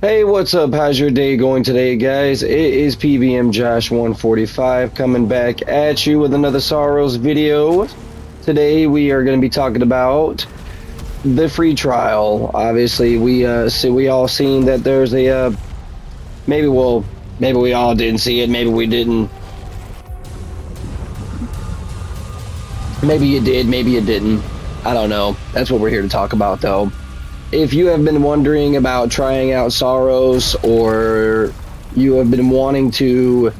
Hey, what's up? How's your day going today, guys? It is PBM Josh 145 coming back at you with another Saros video. Today we are going to be talking about the free trial. Obviously, we all seen that there's a maybe we all didn't see it, maybe we didn't. Maybe you did, maybe you didn't. I don't know. That's what we're here to talk about, though. If you have been wondering about trying out Saros, or you have been wanting to,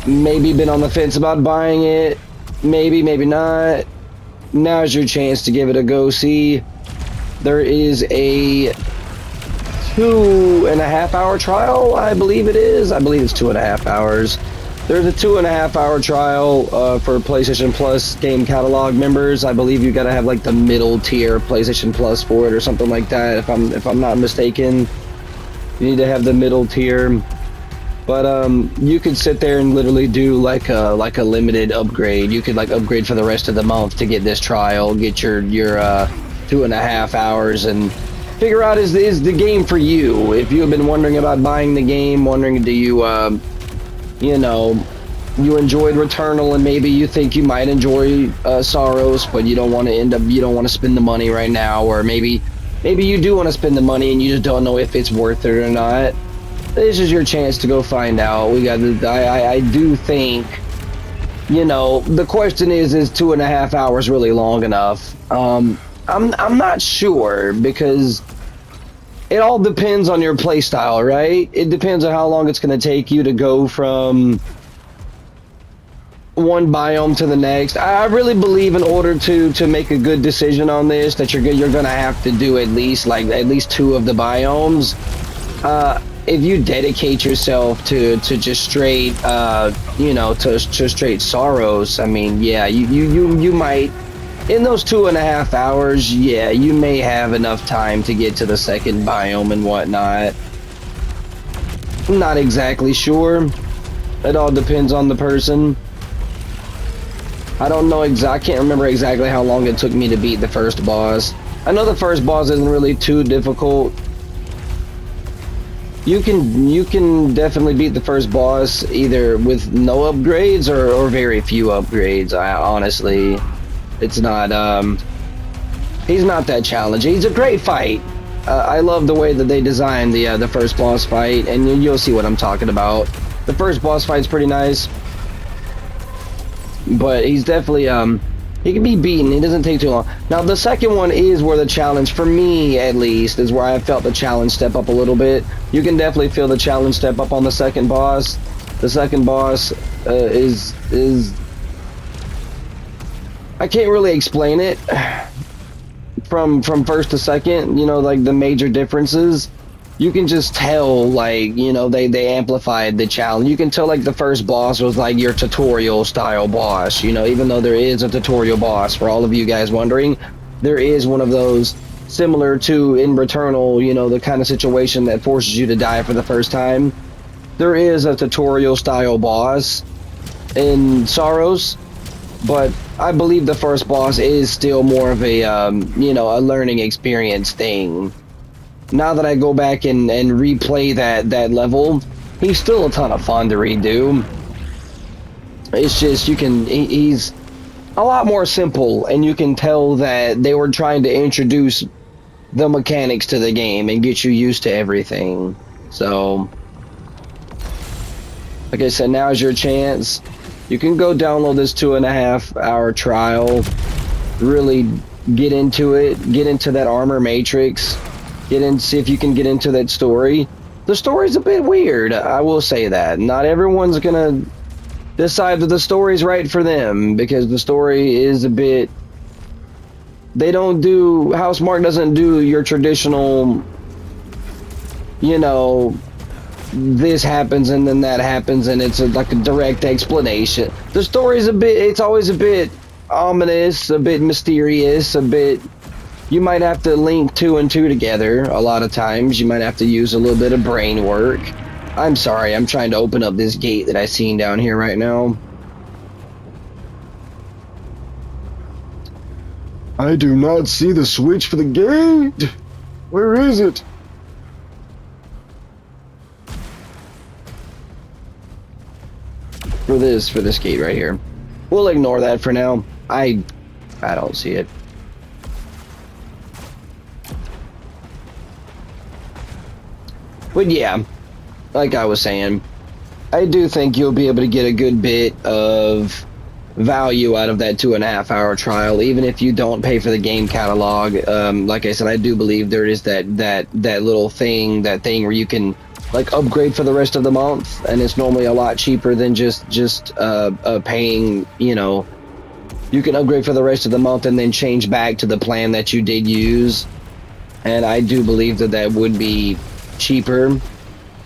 maybe been on the fence about buying it, maybe not, now's your chance to give it a go. See, there is a 2.5 hour trial, I believe it is. I believe it's 2.5 hours. There's a 2.5 hour trial for PlayStation Plus game catalog members. I believe you gotta have like the middle tier PlayStation Plus for it or something like that. If I'm not mistaken, you need to have the middle tier. But you could sit there and literally do like a limited upgrade. You could like upgrade for the rest of the month to get this trial, get your 2.5 hours, and figure out is the game for you. If you have been wondering about buying the game, wondering do you know, you enjoyed Returnal and maybe you think you might enjoy Saros, but you don't want to spend the money right now, or maybe you do want to spend the money and you just don't know if it's worth it or not. This is your chance to go find out. I do think, you know, the question is 2.5 hours really long enough? I'm not sure, because it all depends on your play style, right? It depends on how long it's going to take you to go from one biome to the next. I really believe in order to make a good decision on this, that you're going to have to do at least 2 of the biomes. If you dedicate yourself to just straight, to straight Saros, I mean, yeah, you might. In those 2.5 hours, yeah, you may have enough time to get to the second biome and whatnot. I'm not exactly sure. It all depends on the person. I don't know I can't remember exactly how long it took me to beat the first boss. I know the first boss isn't really too difficult. You can definitely beat the first boss either with no upgrades or very few upgrades. Honestly, it's not he's not that challenging. He's a great fight. I love the way that they designed the first boss fight, and you'll see what I'm talking about. The first boss fight's pretty nice, but he's definitely he can be beaten. He doesn't take too long. Now the second one is where the challenge, for me at least, is where I felt the challenge step up a little bit. You can definitely feel the challenge step up on the second boss. The second boss is I can't really explain it from first to second, you know, like the major differences. You can just tell, like, you know, they amplified the challenge. You can tell, like, the first boss was like your tutorial style boss, you know, even though there is a tutorial boss. For all of you guys wondering, there is one of those, similar to in Returnal, you know, the kind of situation that forces you to die for the first time. There is a tutorial style boss in Saros, but I believe the first boss is still more of a, you know, a learning experience thing. Now that I go back and replay that level, he's still a ton of fun to redo. It's just, he's a lot more simple, and you can tell that they were trying to introduce the mechanics to the game and get you used to everything. So, like I said, now's your chance. You can go download this 2.5 hour trial, really get into it, get into that armor matrix, see if you can get into that story. The story's a bit weird, I will say that. Not everyone's gonna decide that the story's right for them, because the story is a bit, Housemarque doesn't do your traditional, you know, this happens and then that happens and it's like a direct explanation. The story's it's always a bit ominous, a bit mysterious, a bit, you might have to link 2 and 2 together. A lot of times you might have to use a little bit of brain work. I'm sorry, I'm trying to open up this gate that I seen down here right now. I do not see the switch for the gate. Where is it? for this gate right here. We'll ignore that for now. I don't see it. But yeah, like I was saying, I do think you'll be able to get a good bit of value out of that 2.5 hour trial, even if you don't pay for the game catalog. Like I said, I do believe there is that little thing, where you can like upgrade for the rest of the month, and it's normally a lot cheaper than just paying. You know, you can upgrade for the rest of the month and then change back to the plan that you did use. And I do believe that would be cheaper,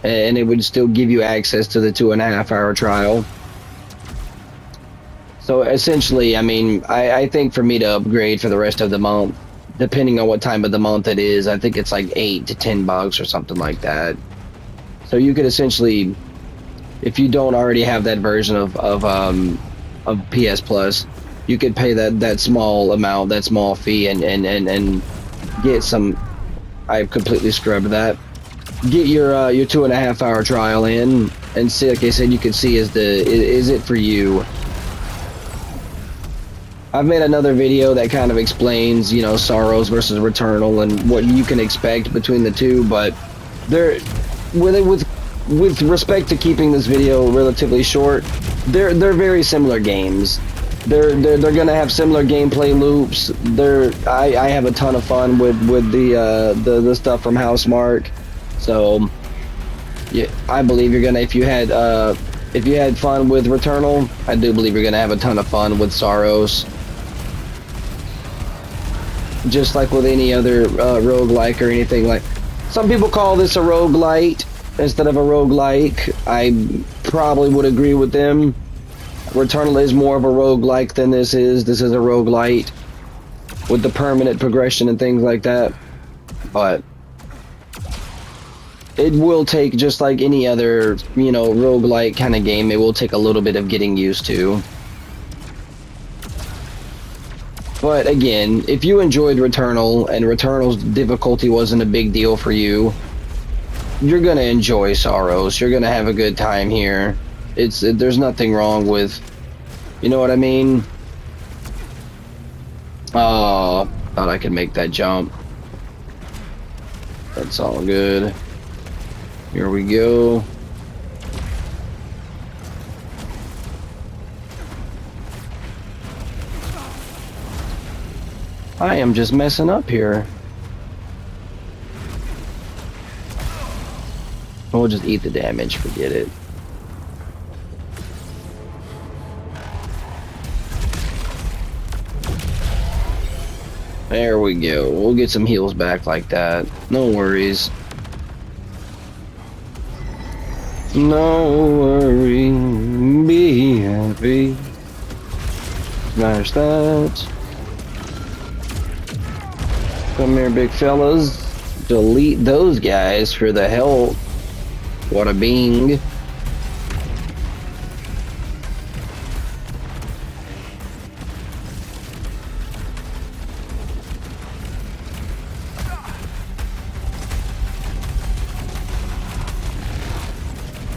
and it would still give you access to the 2.5 hour trial. So essentially, I mean, I think for me to upgrade for the rest of the month, depending on what time of the month it is, I think it's like $8 to $10 or something like that. So you could essentially, if you don't already have that version of PS Plus, you could pay that small amount, that small fee, and get some. I completely scrubbed that. Get your 2.5 hour trial in, and see, like I said, you can see is it for you. I've made another video that kind of explains, you know, Saros versus Returnal and what you can expect between the two, but they're with respect to keeping this video relatively short, they're very similar games. They're gonna have similar gameplay loops. I have a ton of fun with the stuff from Housemarque, so yeah, I believe you're gonna, if you had fun with Returnal, I do believe you're gonna have a ton of fun with Saros. Just like with any other roguelike or anything. Like, some people call this a roguelite instead of a roguelike. I probably would agree with them. Returnal is more of a roguelike than this is. This is a roguelite with the permanent progression and things like that. But it will take, just like any other, you know, roguelike kind of game, it will take a little bit of getting used to. But again, if you enjoyed Returnal and Returnal's difficulty wasn't a big deal for you, you're gonna enjoy Saros. You're gonna have a good time here. There's nothing wrong with, you know what I mean? Oh, thought I could make that jump. That's all good. Here we go. I am just messing up here. We'll just eat the damage, forget it. There we go. We'll get some heals back like that. No worries. No worry. Be happy. Smash that. Come here, big fellas. Delete those guys for the help. What a bing.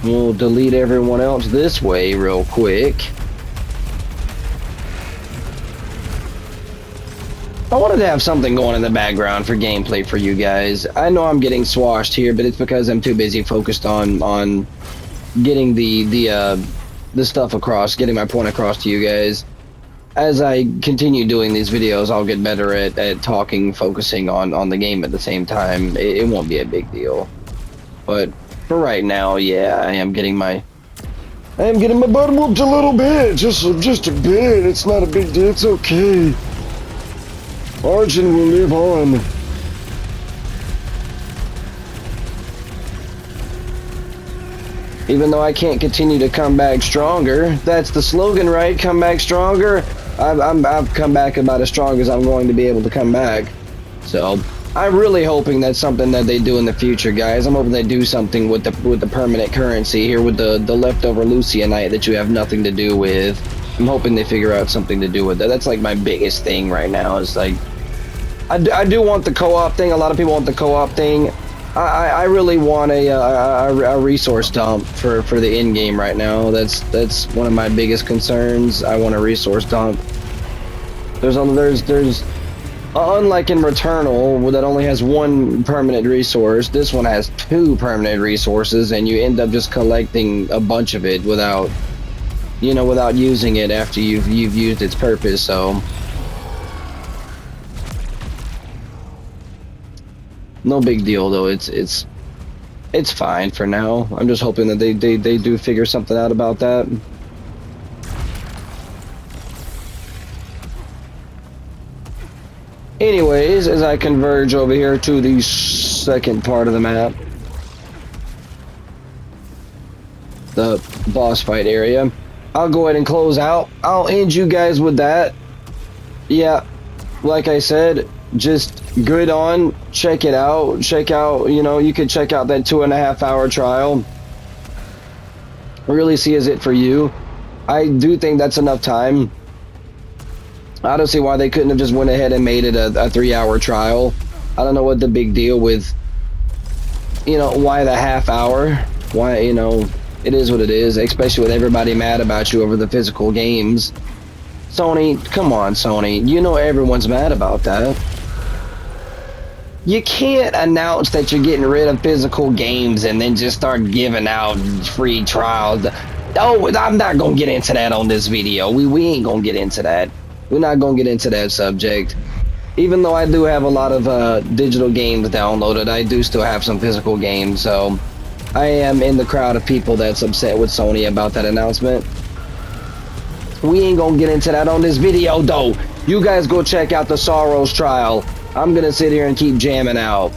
We'll delete everyone else this way real quick. I wanted to have something going in the background for gameplay for you guys. I know I'm getting swashed here, but it's because I'm too busy focused on getting the stuff across, getting my point across to you guys. As I continue doing these videos, I'll get better at talking, focusing on the game at the same time. It won't be a big deal. But for right now, yeah, I am getting my butt whooped a little bit, just a bit. It's not a big deal. It's okay. Origin will live on. Even though I can't continue to come back stronger, that's the slogan, right? Come back stronger. I've come back about as strong as I'm going to be able to come back. So I'm really hoping that's something that they do in the future, guys. I'm hoping they do something with the permanent currency here, with the leftover Lucianite that you have nothing to do with. I'm hoping they figure out something to do with that. That's like my biggest thing right now. Is like, I do want the co-op thing. A lot of people want the co-op thing. I really want a resource dump for the end game right now. That's one of my biggest concerns. I want a resource dump. There's unlike in Returnal that only has one permanent resource, this one has two permanent resources, and you end up just collecting a bunch of it without, you know, without using it after you've used its purpose. So no big deal though. It's fine for now. I'm just hoping that they do figure something out about that. Anyways, as I converge over here to the second part of the map, the boss fight area, I'll go ahead and close out. I'll end you guys with that. Yeah, like I said, just good on. Check it out. Check out, you know, you could check out that 2.5 hour trial. Really see is it for you. I do think that's enough time. I don't see why they couldn't have just went ahead and made it a 3-hour trial. I don't know what the big deal with, you know, why the half hour? Why, you know, it is what it is, especially with everybody mad about you over the physical games. Sony, come on, Sony. You know everyone's mad about that. You can't announce that you're getting rid of physical games and then just start giving out free trials. Oh, I'm not gonna get into that on this video. We ain't gonna get into that. We're not gonna get into that subject. Even though I do have a lot of digital games downloaded, I do still have some physical games, so I am in the crowd of people that's upset with Sony about that announcement. We ain't gonna get into that on this video though. You guys go check out the Saros trial. I'm gonna sit here and keep jamming out.